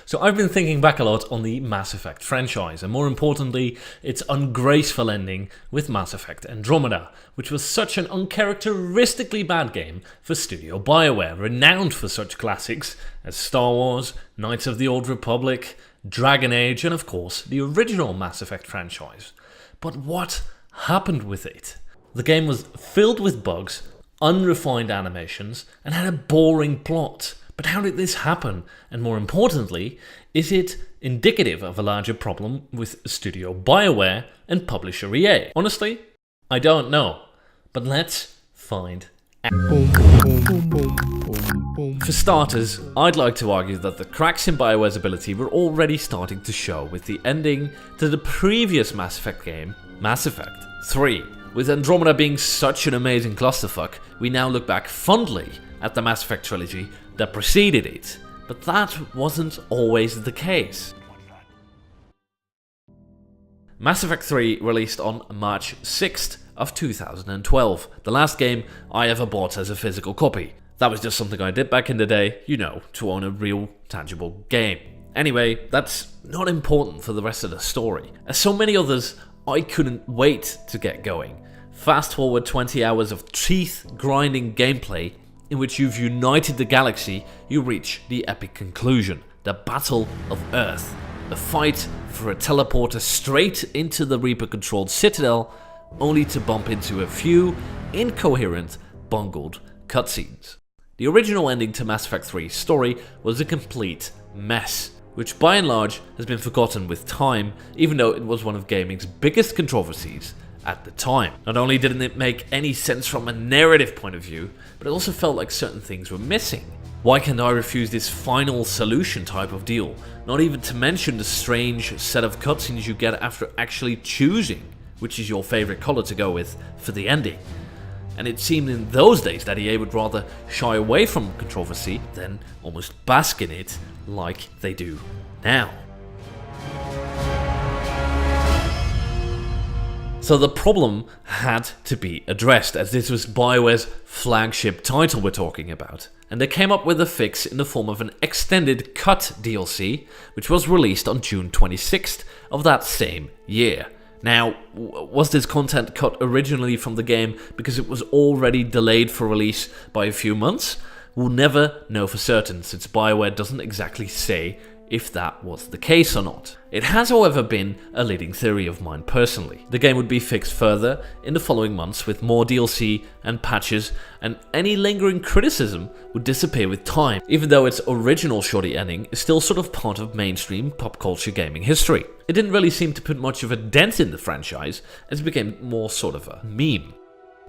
So I've been thinking back a lot on the Mass Effect franchise, and more importantly, its ungraceful ending with Mass Effect Andromeda, which was such an uncharacteristically bad game for Studio Bioware, renowned for such classics as Star Wars, Knights of the Old Republic, Dragon Age, and of course, the original Mass Effect franchise. But what happened with it? The game was filled with bugs, unrefined animations, and had a boring plot. But how did this happen? And more importantly, is it indicative of a larger problem with Studio Bioware and publisher EA? Honestly, I don't know. But let's find out. For starters, I'd like to argue that the cracks in Bioware's ability were already starting to show with the ending to the previous Mass Effect game, Mass Effect 3. With Andromeda being such an amazing clusterfuck, we now look back fondly at the Mass Effect trilogy that preceded it, but that wasn't always the case. Mass Effect 3 released on March 6th of 2012, the last game I ever bought as a physical copy. That was just something I did back in the day, you know, to own a real, tangible game. Anyway, that's not important for the rest of the story. As so many others, I couldn't wait to get going. Fast forward 20 hours of teeth-grinding gameplay in which you've united the galaxy, you reach the epic conclusion, the Battle of Earth. A fight for a teleporter straight into the Reaper-controlled Citadel, only to bump into a few incoherent, bungled cutscenes. The original ending to Mass Effect 3's story was a complete mess, which by and large has been forgotten with time, even though it was one of gaming's biggest controversies at the time. Not only didn't it make any sense from a narrative point of view, but it also felt like certain things were missing. Why can't I refuse this final solution type of deal? Not even to mention the strange set of cutscenes you get after actually choosing which is your favorite color to go with for the ending. And it seemed in those days that EA would rather shy away from controversy than almost bask in it like they do now. So the problem had to be addressed, as this was Bioware's flagship title we're talking about. And they came up with a fix in the form of an extended cut DLC, which was released on June 26th of that same year. Now, was this content cut originally from the game because it was already delayed for release by a few months? We'll never know for certain, since Bioware doesn't exactly say if that was the case or not. It has, however, been a leading theory of mine personally. The game would be fixed further in the following months with more DLC and patches, and any lingering criticism would disappear with time, even though its original shoddy ending is still sort of part of mainstream pop culture gaming history. It didn't really seem to put much of a dent in the franchise, as it became more sort of a meme.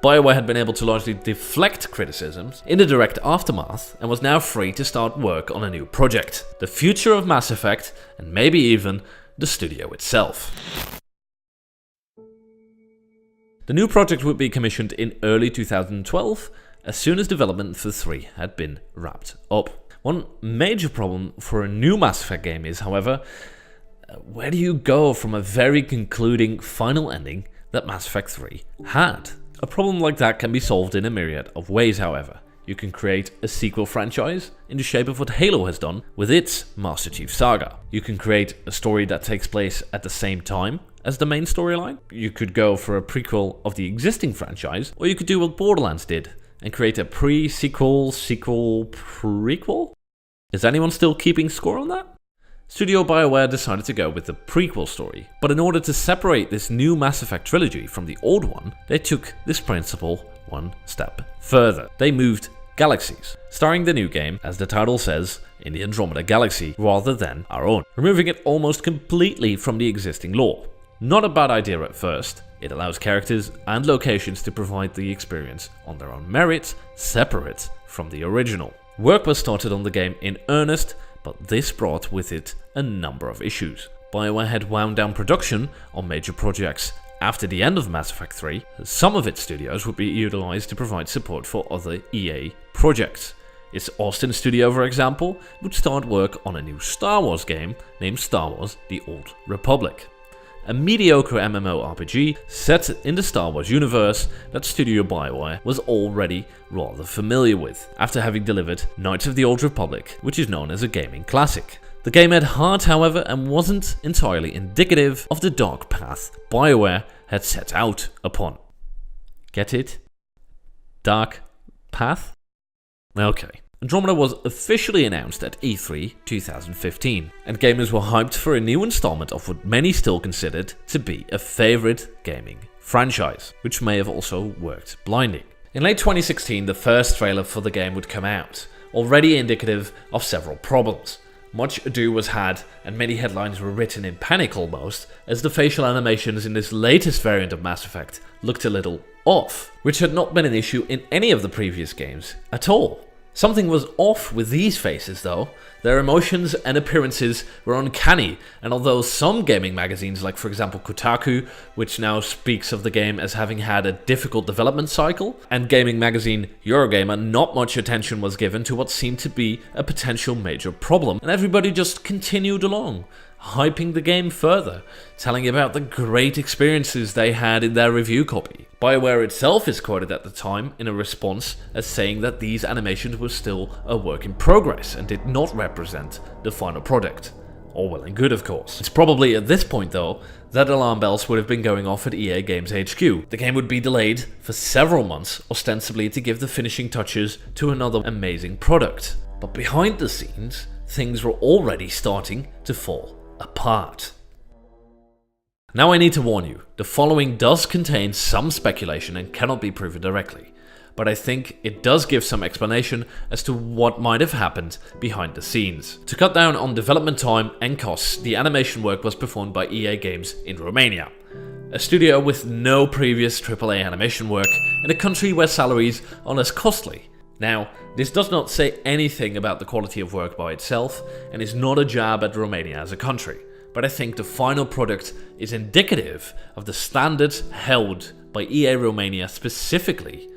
Bioware had been able to largely deflect criticisms in the direct aftermath and was now free to start work on a new project, the future of Mass Effect, and maybe even the studio itself. The new project would be commissioned in early 2012, as soon as development for 3 had been wrapped up. One major problem for a new Mass Effect game is, however, where do you go from a very concluding final ending that Mass Effect 3 had? A problem like that can be solved in a myriad of ways, however. You can create a sequel franchise in the shape of what Halo has done with its Master Chief Saga. You can create a story that takes place at the same time as the main storyline. You could go for a prequel of the existing franchise, or you could do what Borderlands did and create a pre-sequel, sequel, prequel? Is anyone still keeping score on that? Studio Bioware decided to go with the prequel story, but in order to separate this new Mass Effect trilogy from the old one, they took this principle one step further. They moved galaxies, starring the new game, as the title says, in the Andromeda galaxy rather than our own, removing it almost completely from the existing lore. Not a bad idea at first. It allows characters and locations to provide the experience on their own merit, separate from the original. Work was started on the game in earnest, but this brought with it a number of issues. Bioware had wound down production on major projects after the end of Mass Effect 3. Some of its studios would be utilized to provide support for other EA projects. Its Austin studio, for example, would start work on a new Star Wars game named Star Wars: The Old Republic, a mediocre MMORPG set in the Star Wars universe that Studio Bioware was already rather familiar with, after having delivered Knights of the Old Republic, which is known as a gaming classic. The game had heart, however, and wasn't entirely indicative of the dark path Bioware had set out upon. Get it? Dark path? Okay. Andromeda was officially announced at E3 2015, and gamers were hyped for a new installment of what many still considered to be a favourite gaming franchise, which may have also worked blinding. In late 2016, the first trailer for the game would come out, already indicative of several problems. Much ado was had, and many headlines were written in panic almost, as the facial animations in this latest variant of Mass Effect looked a little off, which had not been an issue in any of the previous games at all. Something was off with these faces though. Their emotions and appearances were uncanny, and although some gaming magazines, like for example Kotaku, which now speaks of the game as having had a difficult development cycle, and gaming magazine Eurogamer, not much attention was given to what seemed to be a potential major problem, and everybody just continued along, hyping the game further, telling about the great experiences they had in their review copy. Bioware itself is quoted at the time in a response as saying that these animations were still a work in progress and did not represent the final product. All well and good, of course. It's probably at this point though that alarm bells would have been going off at EA Games HQ. The game would be delayed for several months, ostensibly to give the finishing touches to another amazing product. But behind the scenes, things were already starting to fall apart. Now I need to warn you, the following does contain some speculation and cannot be proven directly, but I think it does give some explanation as to what might have happened behind the scenes. To cut down on development time and costs, the animation work was performed by EA Games in Romania, a studio with no previous AAA animation work in a country where salaries are less costly. Now, this does not say anything about the quality of work by itself, and is not a jab at Romania as a country, but I think the final product is indicative of the standards held by EA Romania specifically,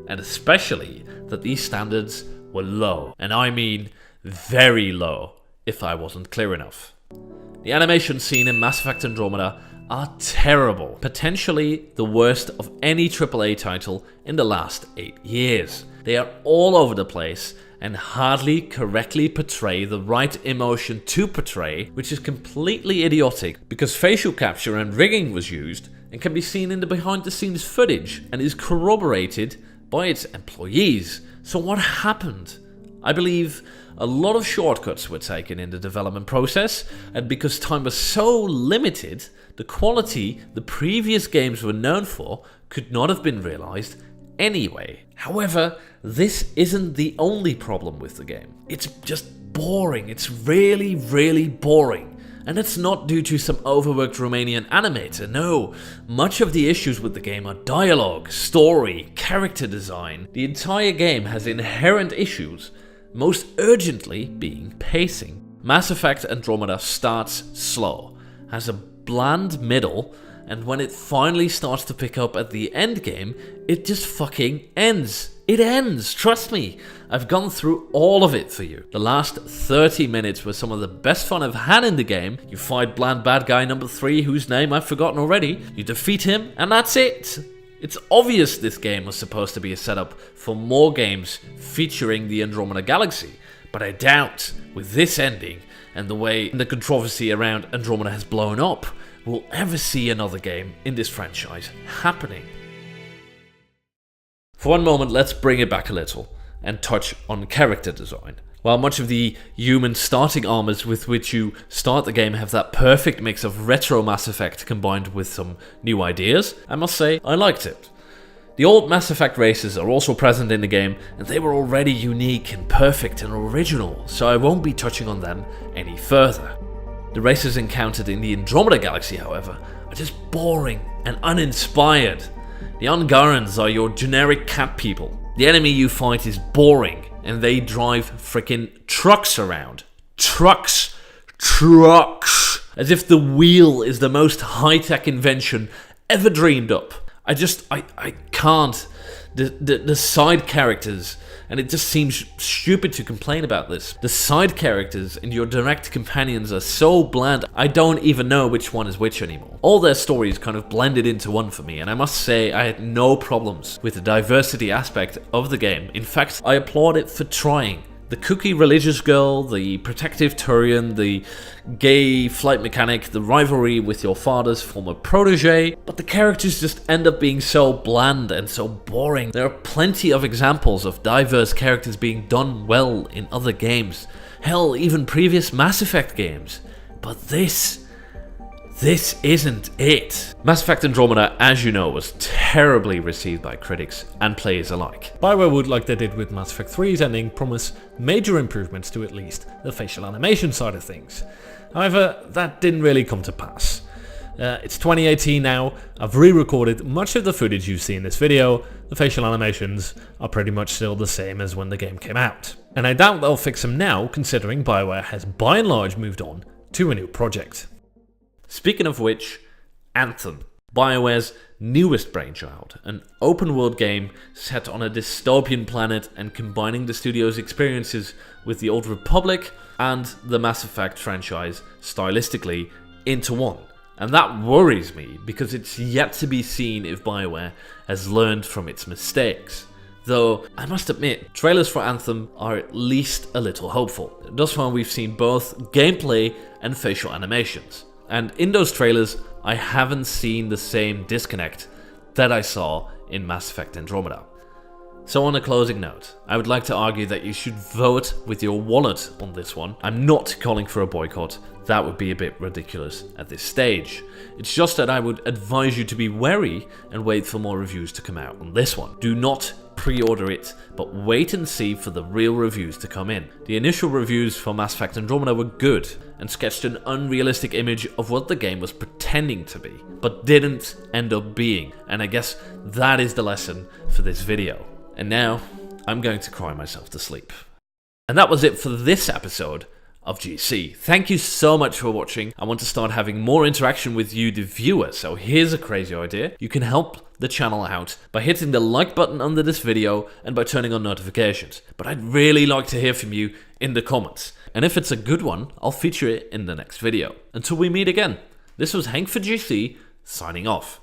and especially that these standards were low, and I mean very low, if I wasn't clear enough. The animation seen in Mass Effect Andromeda are terrible, potentially the worst of any AAA title in the last 8 years. They are all over the place and hardly correctly portray the right emotion to portray, which is completely idiotic because facial capture and rigging was used and can be seen in the behind the scenes footage and is corroborated by its employees. So what happened? I believe a lot of shortcuts were taken in the development process, and because time was so limited, the quality the previous games were known for could not have been realized anyway. However, this isn't the only problem with the game. It's just boring. It's really, really boring. And it's not due to some overworked Romanian animator, no. Much of the issues with the game are dialogue, story, character design. The entire game has inherent issues, most urgently being pacing. Mass Effect Andromeda starts slow, has a bland middle, and when it finally starts to pick up at the end game, it just fucking ends. It ends, trust me. I've gone through all of it for you. The last 30 minutes were some of the best fun I've had in the game. You fight bland bad guy number 3, whose name I've forgotten already. You defeat him, and that's it. It's obvious this game was supposed to be a setup for more games featuring the Andromeda Galaxy, but I doubt, with this ending and the way the controversy around Andromeda has blown up, we'll ever see another game in this franchise happening. For one moment, let's bring it back a little and touch on character design. While much of the human starting armors with which you start the game have that perfect mix of retro Mass Effect combined with some new ideas, I must say I liked it. The old Mass Effect races are also present in the game, and they were already unique and perfect and original, so I won't be touching on them any further. The races encountered in the Andromeda Galaxy, however, are just boring and uninspired. The Angarans are your generic cat people. The enemy you fight is boring, and they drive frickin' trucks around. Trucks! As if the wheel is the most high-tech invention ever dreamed up. I can't. The side characters, and it just seems stupid to complain about this. The side characters and your direct companions are so bland, I don't even know which one is which anymore. All their stories kind of blended into one for me, and I must say I had no problems with the diversity aspect of the game. In fact, I applaud it for trying. The kooky religious girl, the protective Turian, the gay flight mechanic, the rivalry with your father's former protege, but the characters just end up being so bland and so boring. There are plenty of examples of diverse characters being done well in other games. Hell, even previous Mass Effect games. But this isn't it. Mass Effect Andromeda, as you know, was terribly received by critics and players alike. Bioware would, like they did with Mass Effect 3's ending, promise major improvements to at least the facial animation side of things. However, that didn't really come to pass. It's 2018 now, I've re-recorded much of the footage you see in this video. The facial animations are pretty much still the same as when the game came out. And I doubt they'll fix them now, considering Bioware has by and large moved on to a new project. Speaking of which, Anthem, Bioware's newest brainchild, an open-world game set on a dystopian planet and combining the studio's experiences with the Old Republic and the Mass Effect franchise stylistically into one. And that worries me because it's yet to be seen if Bioware has learned from its mistakes. Though, I must admit, trailers for Anthem are at least a little hopeful. Thus far we've seen both gameplay and facial animations. And in those trailers, I haven't seen the same disconnect that I saw in Mass Effect Andromeda. So on a closing note, I would like to argue that you should vote with your wallet on this one. I'm not calling for a boycott, that would be a bit ridiculous at this stage. It's just that I would advise you to be wary and wait for more reviews to come out on this one. Do not pre-order it, but wait and see for the real reviews to come in. The initial reviews for Mass Effect Andromeda were good and sketched an unrealistic image of what the game was pretending to be, but didn't end up being, and I guess that is the lesson for this video. And now, I'm going to cry myself to sleep. And that was it for this episode of GC. Thank you so much for watching. I want to start having more interaction with you, the viewer, so here's a crazy idea. You can help the channel out by hitting the like button under this video and by turning on notifications. But I'd really like to hear from you in the comments. And if it's a good one, I'll feature it in the next video. Until we meet again, this was Henk for GC, signing off.